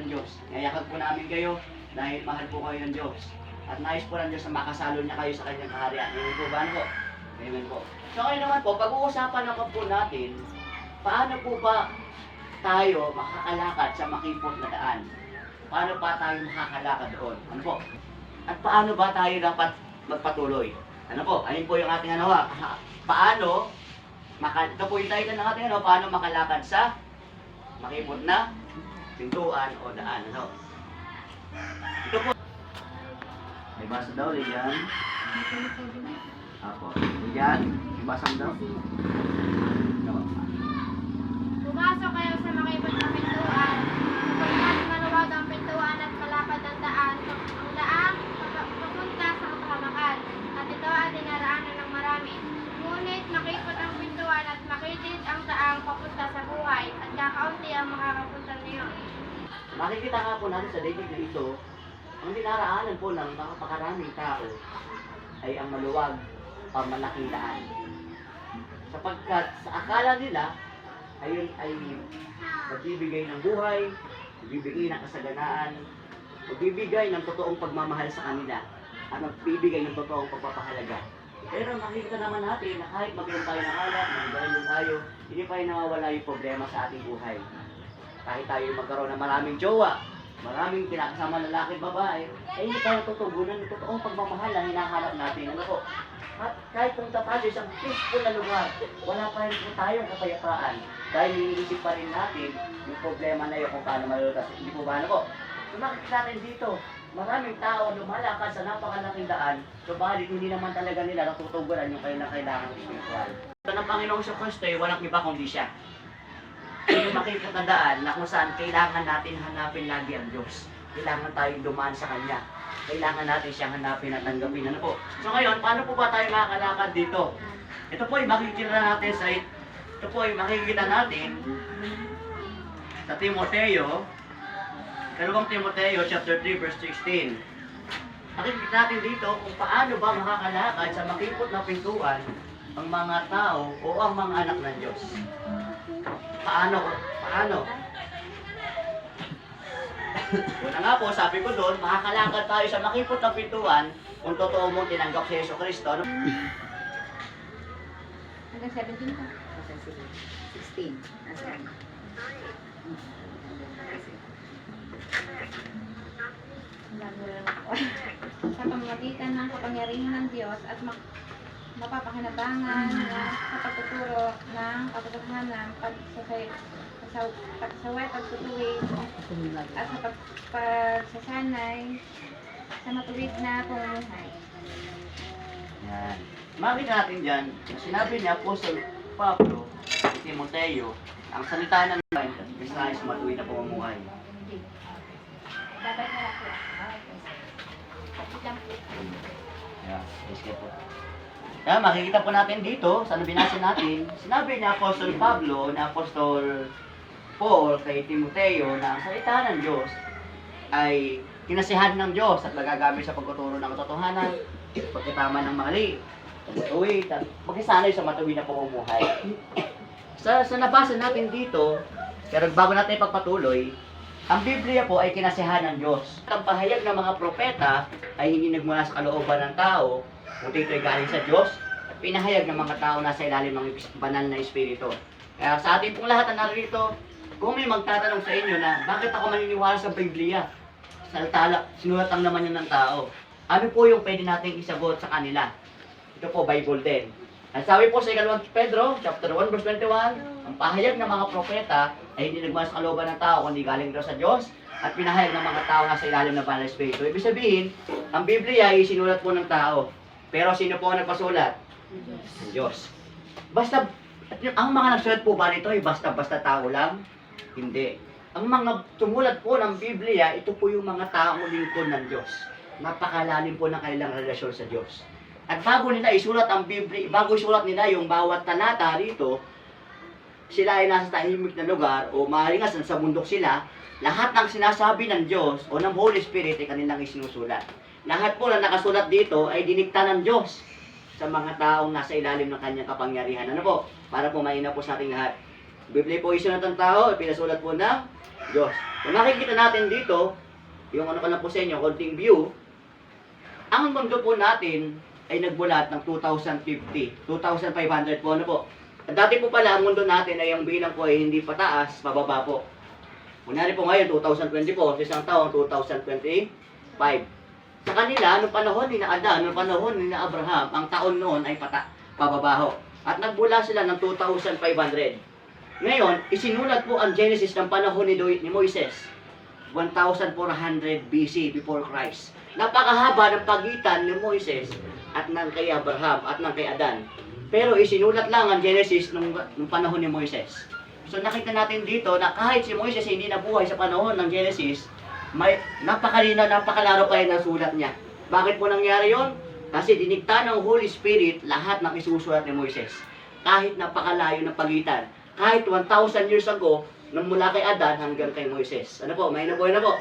ng Diyos. Ngayakag po namin kayo dahil mahal po kayo ng Diyos. At nais po ng Diyos na makasalo niya kayo sa kanyang kaharian. Amen po ba? Ano po? Amen po. So ngayon naman po, pag-uusapan naman po natin, paano po ba tayo makakalakad sa makipot na daan? Paano pa tayo makakalakad doon? Ano po? At paano ba tayo dapat magpatuloy? Ano po? Ayun po yung ating ano ha? Paano, ito po yung title ng ating ano, paano makalakad sa makipot na pintuan o daan. Ano? Ito po. May basa daw, Lian. Apo. Lian, may basa daw. Pumasok kayo sa makipot na pintuan, sapagkat maluwag ang pintuan at malapad ang daan papunta sa kapahamakan, at ito ay dinaraanan ng marami. Ngunit makipot ang pintuan at makitid ang daang papunta sa buhay, at kakaunti ang makakapunta niyo. Makikita nga po natin sa daigdig na ito, ang dinaraanan po ng napakaraming tao ay ang maluwag o malaking daan. Sapagkat sa akala nila, ayun ay magbibigay ng buhay, magbibigay ng kasaganaan, magbibigay ng totoong pagmamahal sa kanila, at magbibigay ng totoong pagpapahalaga. Pero makikita naman natin na kahit magkaroon tayo ng alak, magkaroon tayo, hindi pa rin nawawala yung problema sa ating buhay. Kahit tayo magkaroon ng maraming jowa, maraming kinakasama lalaki, babae, eh hindi tayo tutugunan ng totoong pagmamahal na hinahanap natin. Ano po? At kahit punta tayo sa peaceful na lugar, wala pa rin po tayong kapayapaan. Dahil iniisip pa rin natin yung problema na yun kung paano malulutas. Hindi po ba ano po? So makikita natin dito, maraming tao lumalakad sa napakalaking daan, subalit hindi naman talaga nila natutugunan yung kailangan ng spiritual. Ito ng Panginoong Kristo ay walang iba kundi siya. Yung makikita na daan na kung saan kailangan natin hanapin lagi ang Diyos. Kailangan tayong dumaan sa Kanya. Kailangan natin siyang hanapin at tanggapin. Ano po? So ngayon, paano po ba tayo makakalakad dito? Ito po ay makikita natin sa Timoteo, 2 Timoteo chapter 3 verse 16. Makikita natin dito kung paano ba makakalakad sa makipot na pintuan ang mga tao o ang mga anak ng Diyos. Paano? Una nga po, sabi ko doon, makakalakad tayo sa makipot ng pintuan kung totoo mong tinanggap si Yesu Kristo. No? Hanggang 17 ka? 16. Nasaan? Sa pamamagitan ng kapangyarihan ng Diyos at mapapakinabangan na sa pagtuturo ng katotohanan, pagsasaway, pagtutuwid, at sa pagsasanay sa matuwid na pamumuhay. Yan. Makikita natin dyan, sinabi niya Apostol Pablo sa Timoteo, ang salita ng Diyos sa matuwid na pamumuhay. Dapat na lang po. Yeah, yes, po. Kaya makikita po natin dito, sa binasa natin, sinabi ni Apostol Pablo, na Apostol Paul kay Timoteo na ang salita ng Diyos ay kinasihan ng Diyos at nagagamit sa pagtuturo ng katotohanan, pagkatama ng mali, pagtuwid, at pagkisanay sa matuwid na pamumuhay. Sa nabasa natin dito, pero bago natin ipagpatuloy, ang Biblia po ay kinasihan ng Diyos. Ang pahayag ng mga propeta ay hindi nagmula sa kalooban ng tao, kundi ito'y galing sa Diyos, at pinahayag ng mga tao na sa ilalim ng banal na Espiritu. Kaya sa ating pong lahat na narito, kung may magtatanong sa inyo na bakit ako maniniwala sa Biblia, sa tala, sinulat lang naman yun ng tao. Ano po yung pwede nating isagot sa kanila? Ito po, Bible din. Ang sabi po sa 2 Pedro, chapter 1, verse 21, ang pahayag ng mga propeta ay hindi nagmula sa kalooban ng tao, kundi galing daw sa Diyos, at pinahayag ng mga tao na sa ilalim ng banal na Espiritu. Ibig sabihin, ang Biblia ay sinulat po ng tao. Pero sino po ang nagpasulat? Ang Diyos. Basta, ang mga nagsulat po ba nito ay basta-basta tao lang? Hindi. Ang mga tumulat po ng Biblia, ito po yung mga taong lingkod ng Diyos. Napakalalim po ng kanilang relasyon sa Diyos. At bago nila isulat ang Biblia, bago isulat nila yung bawat talata rito, sila ay nasa tahimik na lugar o maaaring sa bundok sila, lahat ng sinasabi ng Diyos o ng Holy Spirit ay kanilang isinusulat. Lahat po na nakasulat dito ay dinikta ng Diyos sa mga taong nasa ilalim ng kanyang kapangyarihan. Ano po? Para po mainam po sa ating lahat. Biblia po isulat ng tao, pinasulat po ng Diyos. Kung makikita natin dito, yung ano ko lang po sa inyo, konting view, ang mundo po natin ay nagbulat ng 2050, 2,500 po, ano po. At dati po pala, ang mundo natin ay ang bilang po ay hindi pataas, pababa po. Kunyari po ngayon, 2024, sa isang taon, 2025. Sa kanila, nung panahon ni Adan, nung panahon ni Abraham, ang taon noon ay pababaho. At nagbula sila ng 2,500. Ngayon, isinulat po ang Genesis ng panahon ni Moises. 1,400 BC before Christ. Napakahaba ng pagitan ni Moises at ng kay Abraham at ng kay Adan. Pero isinulat lang ang Genesis nung panahon ni Moises. So nakita natin dito na kahit si Moises hindi nabuhay sa panahon ng Genesis, may napakalaro pa rin ang sulat niya. Bakit po nangyari yon? Kasi dinikta ng Holy Spirit lahat ng isusulat ni Moises. Kahit napakalayo ng pagitan. Kahit 1,000 years ago, nang mula kay Adan hanggang kay Moises. Ano po? May nabuhay na po.